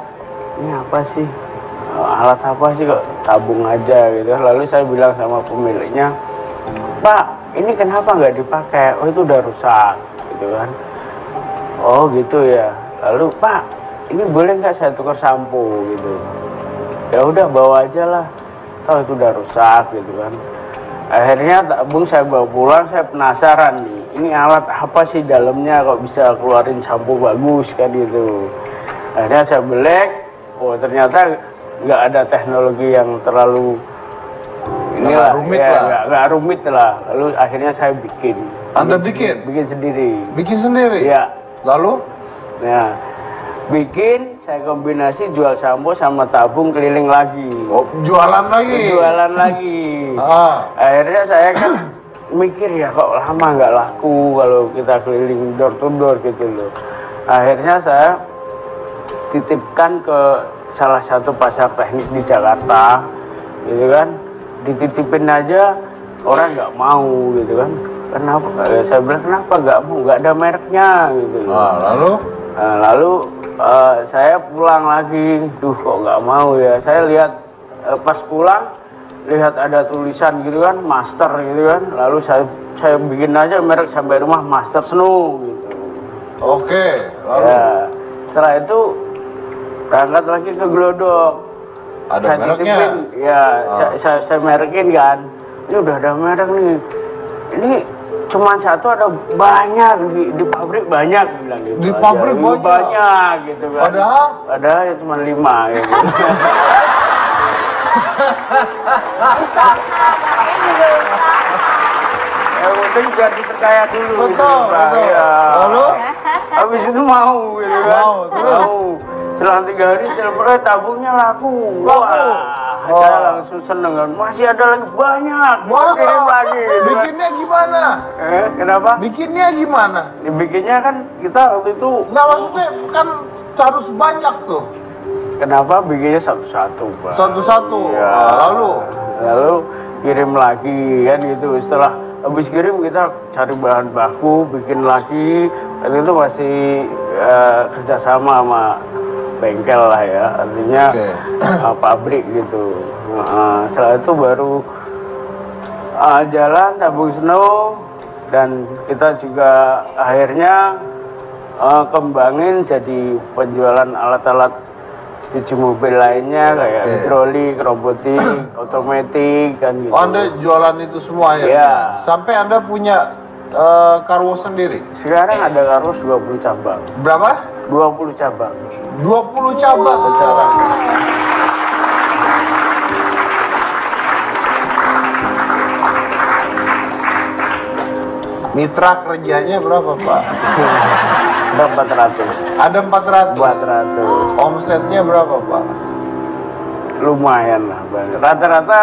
ini apa sih, alat apa sih kok tabung aja gitu. Lalu saya bilang sama pemiliknya, Pak, ini kenapa nggak dipakai? Oh, itu udah rusak gitu kan. Oh gitu ya. Lalu, Pak, ini boleh nggak saya tukar sampo gitu? Ya udah, bawa aja lah, toh itu udah rusak gitu kan. Akhirnya tabung saya bawa pulang, saya penasaran nih, ini alat apa sih dalamnya kok bisa keluarin sampo bagus kan gitu. Akhirnya saya belek, oh ternyata nggak ada teknologi yang terlalu inilah, rumit ya, lah. nggak rumit lah. Lalu akhirnya saya bikin. Anda bikin? Bikin sendiri. Bikin sendiri? Iya. Lalu? Nah, bikin, saya kombinasi jual sampo sama tabung keliling lagi. Oh, jualan lagi? Jualan lagi. Akhirnya saya kan mikir ya, kok lama nggak laku kalau kita keliling door to door gitu loh. Akhirnya saya titipkan ke salah satu pasar teknik di Jakarta gitu kan. Dititipin aja orang nggak mau gitu kan. Kenapa? Saya bilang kenapa nggak mau, nggak ada mereknya gitu loh. Lalu saya pulang lagi, kok nggak mau ya. Saya lihat pas pulang, lihat ada tulisan gitu kan, master gitu kan. Lalu saya bikin aja merek sampai rumah, Master Snow gitu. Oke, lalu? Ya, setelah itu berangkat lagi ke Glodok. Ada saya mereknya? titipin, ya, saya merekin kan. Ini udah ada merek nih. Ini cuma satu, ada banyak di pabrik banyak bilang gitu. Di pabrik banyak? Banyak gitu kan. Padahal ya cuma 5 gitu. Yang penting biar dipercaya dulu. Betul. Ya. Lalu? Habis itu mau gitu kan. Mau, terus? Setelah 3 hari teleponnya tabungnya laku. Wah, saya langsung seneng kan. Masih ada lagi banyak. Kirim lagi. Gitu kan. Bikinnya gimana? Kenapa? Bikinnya gimana? Bikinnya kan kita waktu itu. Nggak, maksudnya kan harus banyak tuh. Kenapa bikinnya satu-satu, Pak? Satu-satu. Ya. Lalu kirim lagi kan gitu. Setelah habis kirim kita cari bahan baku, bikin lagi. Dan itu masih kerjasama sama bengkel lah ya, artinya pabrik gitu. Setelah itu baru jalan tabung snow, dan kita juga akhirnya kembangin jadi penjualan alat-alat cuci mobil lainnya kayak hidrolik, robotik, otomatis kan gitu. Oh, Anda jualan itu semua ya? Iya. Sampai Anda punya karwo sendiri? Sekarang ada Karus 20 cabang. Berapa? 20 cabang. 20 cabang sekarang. Mitra kerjanya berapa, Pak? Ada 400. Ada 400. 400. Omsetnya berapa, Pak? Lumayan lah Bang. Rata-rata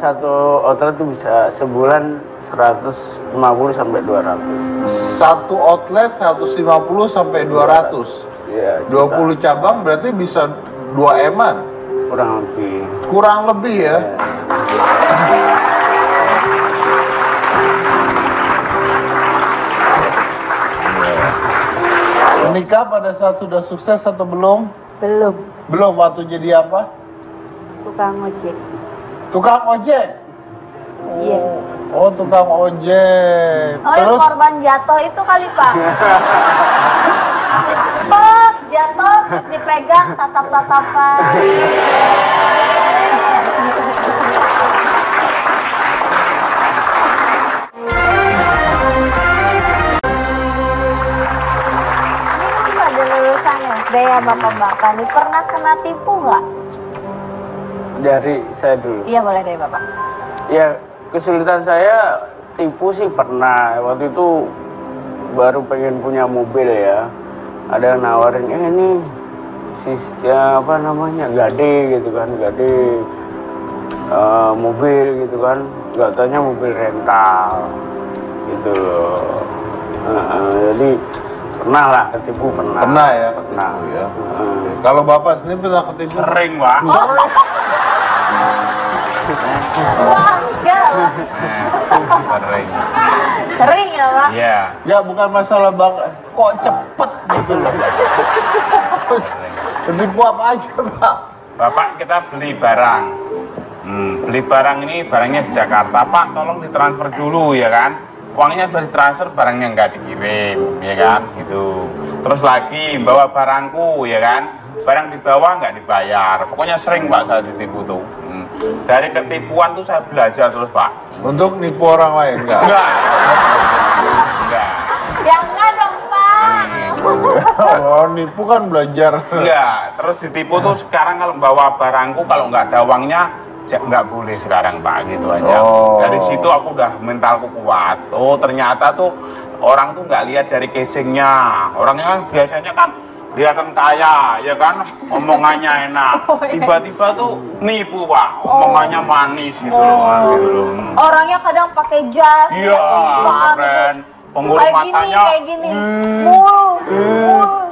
satu outlet itu bisa sebulan 150 sampai 200. Satu outlet 150 sampai 200. Iya, 20 cabang berarti bisa 2 eman. kurang lebih. Kurang lebih ya. Menikah pada saat sudah sukses atau belum? Belum. Belum, waktu jadi apa? Tukang ojek. Tukang ojek? Iya. Oh, tukang ojek. Oh, yang Terus? korban jatuh itu kali, Pak. Pak, jatuh terus dipegang tatap-tatapan. Ini kan pada lulusan SD ya bapak-bapak nih, pernah kena tipu nggak? Dari saya dulu. Iya boleh deh bapak. Ya, kesulitan saya tipu sih pernah. Waktu itu baru pengen punya mobil ya. Ada yang nawarin, ini ya apa namanya, gade gitu kan, gade mobil gitu kan. Gak tanya mobil rental gitu loh. Jadi pernah lah ketipu, pernah. Pernah ya, ketipu Pernah. ya. Kalau Bapak sendiri pernah ketipu? Sering, Pak. Wah, enggak lah. Sering. Sering ya pak? Iya. Ya, bukan masalah Bang, kok cepet gitu loh. Terus, ketipu apa aja, Pak? Bapak, kita beli barang. Beli barang ini, barangnya di Jakarta. Pak, tolong ditransfer dulu ya kan. Uangnya sudah ditransfer, barangnya nggak dikirim, ya kan, gitu. Terus lagi bawa barangku, ya kan, barang dibawa nggak dibayar. Pokoknya sering Pak saya ditipu tuh. Dari ketipuan tuh saya belajar terus Pak. Untuk nipu orang lain, enggak? Enggak. Enggak. Ya enggak dong pak. Oh, nipu kan belajar. Enggak. Terus ditipu tuh sekarang kalau bawa barangku, kalau nggak ada uangnya, nggak boleh sekarang Pak, gitu aja. Oh. Dari situ aku udah mentalku kuat. Oh ternyata tuh orang tuh nggak lihat dari casingnya. Orangnya kan biasanya kan kelihatan kaya, ya kan, omongannya enak. Tiba-tiba tuh nipu Pak, omongannya manis gitu loh. Gitu loh. Orangnya kadang pakai jas, Iya, pipan, keren. Penggulu kayak gini, matanya. kayak gini. Mulu.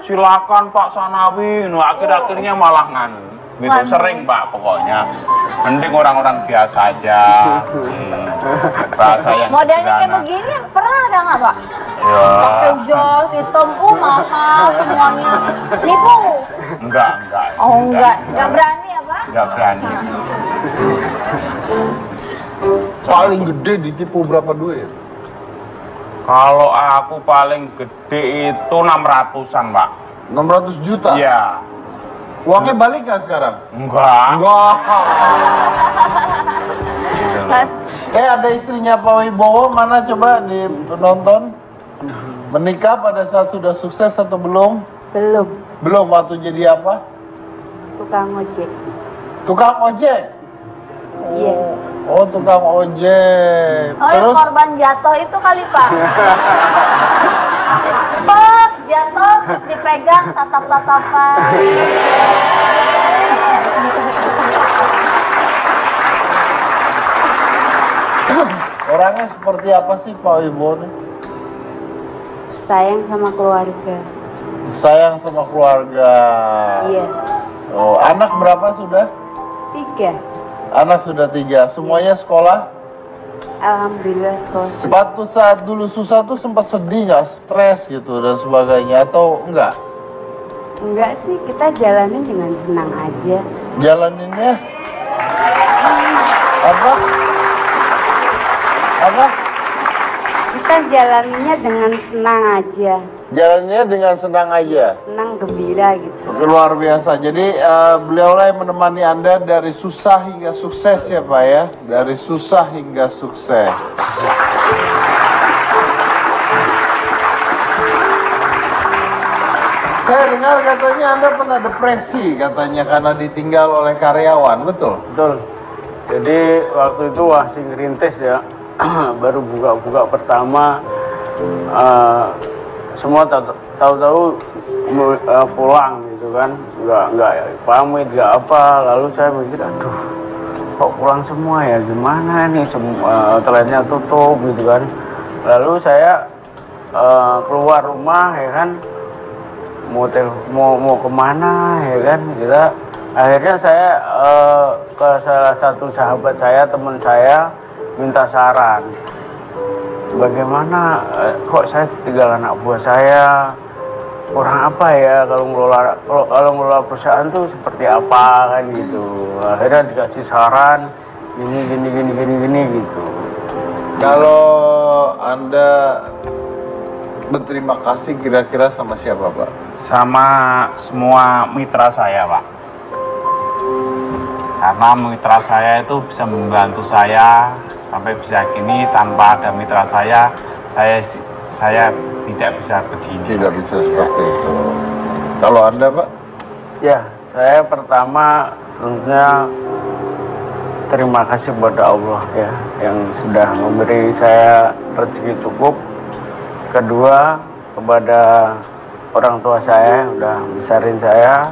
Silakan Pak Sanawi. Nah, akhir-akhirnya malah nganu. Gitu Nganu. sering Pak pokoknya. Mending orang-orang biasa aja. Bahasa yang Modelnya kayak sederhana. begini, pernah ada nggak pak? Ya. Pakai jas hitam, mahal semuanya. Nipu? Enggak. Oh enggak berani ya pak? Enggak berani. Paling gede ditipu berapa duit? Kalau aku paling gede itu 600-an, Pak. 600 juta? Iya. Uangnya balik nggak sekarang? Enggak. Enggak. Kan? Ada istrinya Pak Wibowo, mana coba di penonton? Menikah pada saat sudah sukses atau belum? Belum. Belum, waktu jadi apa? Tukang ojek. Tukang ojek? Iya. Oh, tukang ojek. Oh yang Terus? korban jatuh itu kali pak? Pak, jatuh terus dipegang tatap-tatapan. Orangnya seperti apa sih Pak Wibowo nih? Sayang sama keluarga. Sayang sama keluarga. Iya. Oh, anak berapa sudah? 3. Anak sudah 3. Semuanya sekolah? Alhamdulillah sekolah. Waktu saat dulu susah tuh sempat sedih nggak, stres gitu dan sebagainya atau enggak? Enggak sih, kita jalanin dengan senang aja. Jalaninnya apa? Apa? Kita jalaninya dengan senang aja, Jalannya dengan senang aja. senang gembira gitu. Luar biasa. Jadi beliaulah yang menemani Anda dari susah hingga sukses ya Pak ya. Dari susah hingga sukses. Saya dengar katanya Anda pernah depresi katanya karena ditinggal oleh karyawan, betul? Betul. Jadi waktu itu masih ngerintis ya, baru buka-buka pertama, semua tahu-tahu pulang gitu kan, nggak pamit nggak apa. Lalu saya mikir, aduh, kok pulang semua ya, gimana nih, semua toiletnya tutup gitu kan. Lalu saya keluar rumah ya kan, mau kemana ya kan, kita akhirnya saya ke salah satu sahabat saya, teman saya, minta saran bagaimana kok saya tinggal anak buah saya, kurang apa ya kalau ngelola perusahaan tuh seperti apa kan gitu. Akhirnya dikasih saran gini gitu. Kalau Anda berterima kasih kira-kira sama siapa Pak? Sama semua mitra saya, Pak. Karena mitra saya itu bisa membantu saya sampai bisa gini. Tanpa ada mitra saya tidak bisa begini. Tidak bisa seperti itu. Kalau Anda Pak? Ya, saya pertama tentunya terima kasih kepada Allah ya, yang sudah memberi saya rezeki cukup. Kedua, kepada orang tua saya yang udah besarin saya.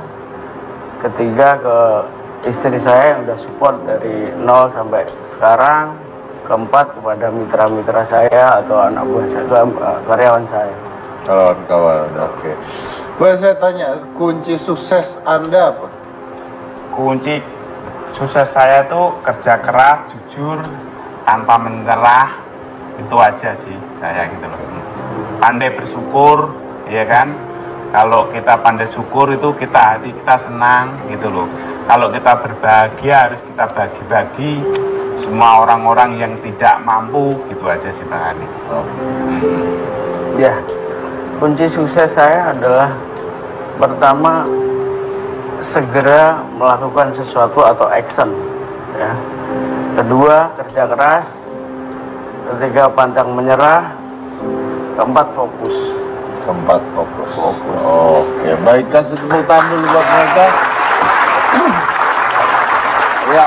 Ketiga, ke istri saya yang udah support dari nol sampai sekarang. Keempat, kepada mitra-mitra saya atau anak buah saya, karyawan saya. Kawan-kawan, oke. Boleh saya tanya, kunci sukses Anda apa? Kunci sukses saya itu kerja keras, jujur, tanpa menyerah. Itu aja sih saya gitu loh. Pandai bersyukur, ya kan? Kalau kita pandai syukur itu hati kita senang gitu loh. Kalau kita berbahagia harus kita bagi-bagi semua orang-orang yang tidak mampu, gitu aja sih Bang Ani. Ya, kunci sukses saya adalah pertama, segera melakukan sesuatu atau action ya. Kedua, kerja keras. Ketiga, pantang menyerah. Keempat, fokus. Oke, baik, kasih tepuk tangan dulu buat mereka. Ya,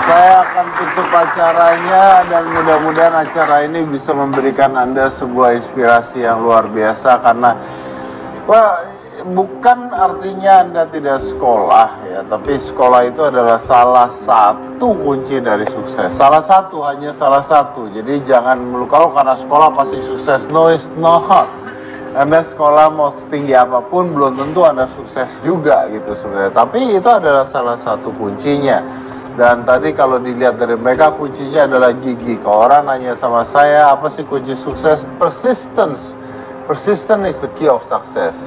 saya akan tutup acaranya dan mudah-mudahan acara ini bisa memberikan Anda sebuah inspirasi yang luar biasa karena bukan artinya Anda tidak sekolah ya, tapi sekolah itu adalah salah satu kunci dari sukses. Hanya salah satu. Jadi jangan melukau karena sekolah pasti sukses. No, it's not. Anda sekolah mau setinggi apapun belum tentu Anda sukses juga gitu sebenarnya. Tapi itu adalah salah satu kuncinya. Dan tadi kalau dilihat dari mereka kuncinya adalah gigi. Kalau orang nanya sama saya apa sih kunci sukses? Persistence. Persistence is the key of success.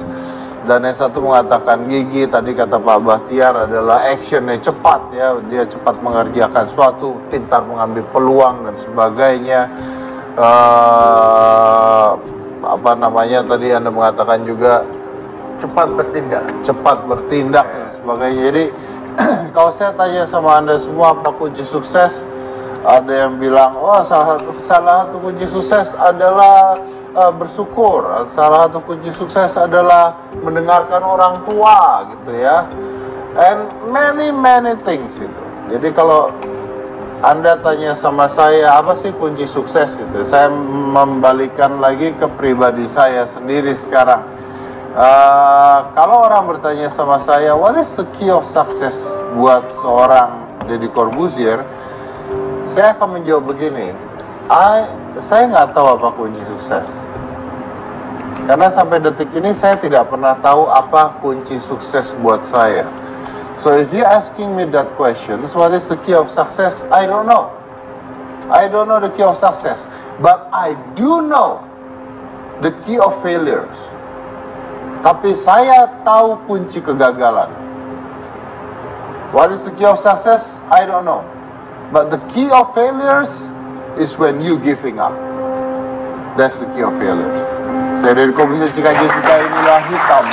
Dan yang satu mengatakan gigi, tadi kata Pak Bahtiar adalah actionnya cepat ya. Dia cepat mengerjakan suatu, pintar mengambil peluang dan sebagainya. Tadi Anda mengatakan juga Cepat bertindak dan sebagainya. Jadi kalau saya tanya sama Anda semua apa kunci sukses, ada yang bilang salah satu kunci sukses adalah bersyukur, salah satu kunci sukses adalah mendengarkan orang tua gitu ya, and many things gitu. Jadi kalau Anda tanya sama saya apa sih kunci sukses gitu, saya membalikan lagi ke pribadi saya sendiri sekarang. Kalau orang bertanya sama saya what is the key of success buat seorang Deddy Corbuzier, saya akan menjawab begini, saya nggak tahu apa kunci sukses. Karena sampai detik ini saya tidak pernah tahu apa kunci sukses buat saya. So if you asking me that question, what is the key of success? I don't know. I don't know the key of success. But I do know the key of failures. Tapi saya tahu kunci kegagalan. What is the key of success? I don't know. But the key of failures, is when you giving up. That's the key of failures. Saya dari Komisi Cika Jessica, inilah hitam.